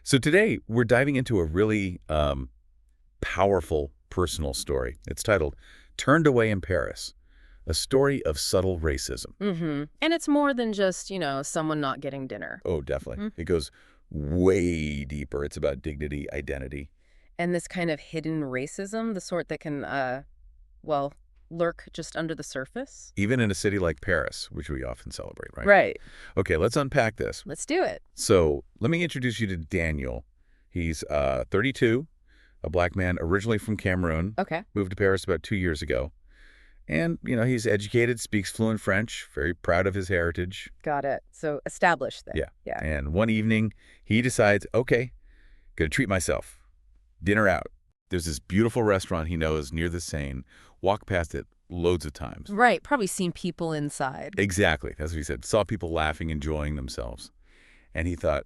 So today we're diving into a really powerful personal story. It's titled Turned Away in Paris, a story of subtle racism. And it's more than just, someone not getting dinner. Oh, definitely. Mhm. It goes way deeper. It's about dignity, identity. And this kind of hidden racism, the sort that can, well, lurk just under the surface. Even in a city like Paris, which we often celebrate, right? Right. Okay, let's unpack this. Let's do it. So let me introduce you to Daniel. He's 32, a black man originally from Cameroon, Okay. moved to Paris about 2 years ago. And, he's educated, speaks fluent French, very proud of his heritage. Got it. So established then. Yeah. Yeah. And one evening, he decides, okay, gonna treat myself. Dinner out. There's this beautiful restaurant he knows near the Seine. Walked past it loads of times. Right. Probably seen people inside. Exactly. That's what he said. Saw people laughing, enjoying themselves. And he thought,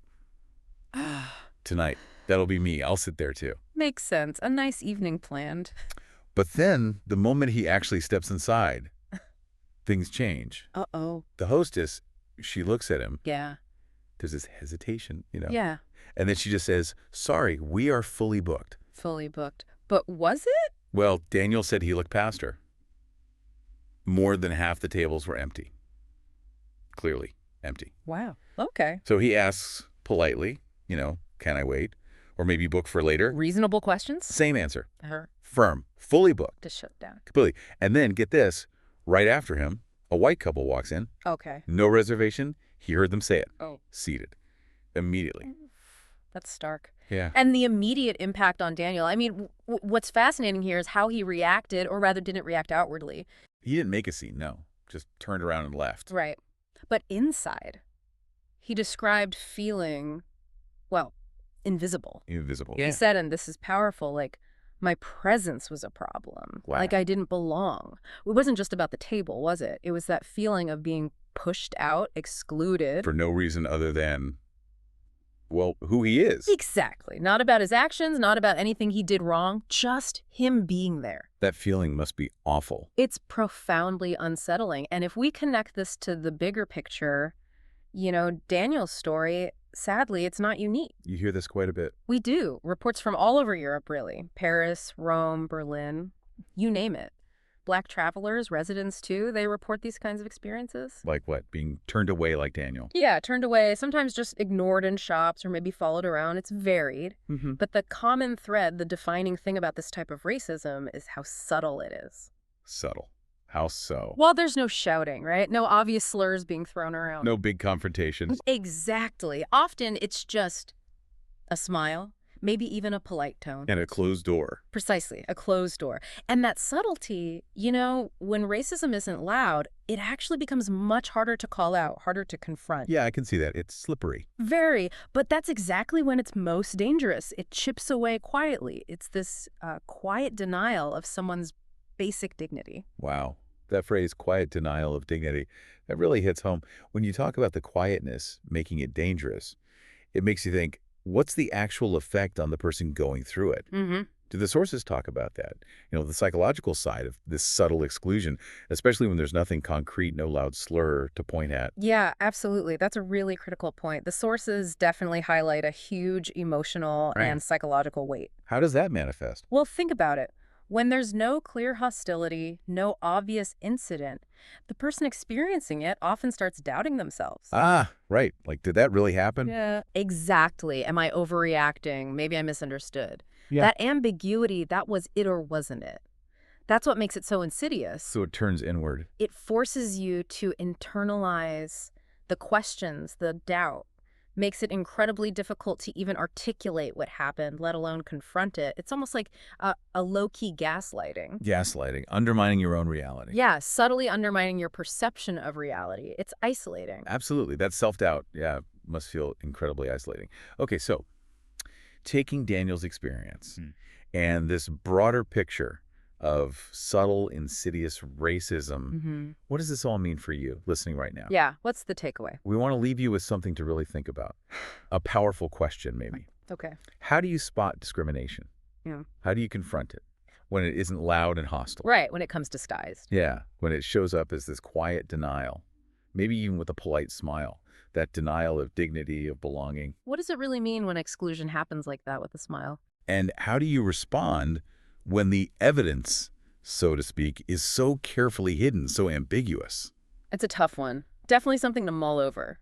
tonight, that'll be me. I'll sit there too. Makes sense. A nice evening planned. But then, the moment he actually steps inside, things change. Uh-oh. The hostess, she looks at him. Yeah. There's this hesitation, Yeah. And then she just says, sorry, we are fully booked. Fully booked. But was it? Well, Daniel said he looked past her. More than half the tables were empty. Clearly empty. Wow. Okay. So he asks politely, can I wait? Or maybe book for later? Reasonable questions? Same answer. Her Firm. Fully booked. to shut down. Completely. And then, get this, right after him, a white couple walks in. Okay. No reservation. He heard them say it. Oh. Seated. Immediately. That's stark. Yeah. And the immediate impact on Daniel. I mean, what's fascinating here is how he reacted, or rather didn't react outwardly. He didn't make a scene, no. Just turned around and left. Right. But inside, he described feeling, well, invisible. Invisible. He said, and this is powerful, like, my presence was a problem. Wow. Like I didn't belong. It wasn't just about the table, was it? It was that feeling of being pushed out, excluded. For no reason other than, well, who he is. Exactly. Not about his actions, not about anything he did wrong, just him being there. That feeling must be awful. It's profoundly unsettling. And if we connect this to the bigger picture, Daniel's story, sadly, it's not unique. You hear this quite a bit. We do. Reports from all over Europe, really. Paris, Rome, Berlin, you name it. Black travelers, residents too, they report these kinds of experiences. Like what? Being turned away like Daniel. Yeah, turned away, sometimes just ignored in shops or maybe followed around. It's varied. But the common thread, the defining thing about this type of racism is how subtle it is. Subtle. How so? Well, there's no shouting, right? No obvious slurs being thrown around. No big confrontations. Exactly. Often it's just a smile, maybe even a polite tone. And a closed door. Precisely, a closed door. And that subtlety, when racism isn't loud, it actually becomes much harder to call out, harder to confront. Yeah, I can see that. It's slippery. Very. But that's exactly when it's most dangerous. It chips away quietly. It's this quiet denial of someone's basic dignity. Wow. That phrase, quiet denial of dignity, that really hits home. When you talk about the quietness making it dangerous, it makes you think, what's the actual effect on the person going through it? Do the sources talk about that? The psychological side of this subtle exclusion, especially when there's nothing concrete, no loud slur to point at. Yeah, absolutely. That's a really critical point. The sources definitely highlight a huge emotional Right. and psychological weight. How does that manifest? Well, think about it. When there's no clear hostility, no obvious incident, the person experiencing it often starts doubting themselves. Ah, right. Like, did that really happen? Yeah. Exactly. Am I overreacting? Maybe I misunderstood. Yeah. That ambiguity, that was it or wasn't it? That's what makes it so insidious. So it turns inward. It forces you to internalize the questions, the doubt, makes it incredibly difficult to even articulate what happened, let alone confront it. It's almost like a low-key gaslighting. Gaslighting, undermining your own reality. Yeah, subtly undermining your perception of reality. It's isolating. Absolutely. That self-doubt, must feel incredibly isolating. Okay, so taking Daniel's experience and this broader picture of subtle, insidious racism, what does this all mean for you listening right now? Yeah, what's the takeaway? We want to leave you with something to really think about. A powerful question, maybe. Okay. How do you spot discrimination? Yeah. How do you confront it when it isn't loud and hostile? Right, when it comes disguised. Yeah, when it shows up as this quiet denial, maybe even with a polite smile. that denial of dignity, of belonging. What does it really mean when exclusion happens like that with a smile? And how do you respond when the evidence, so to speak, is so carefully hidden, so ambiguous? It's a tough one. Definitely something to mull over.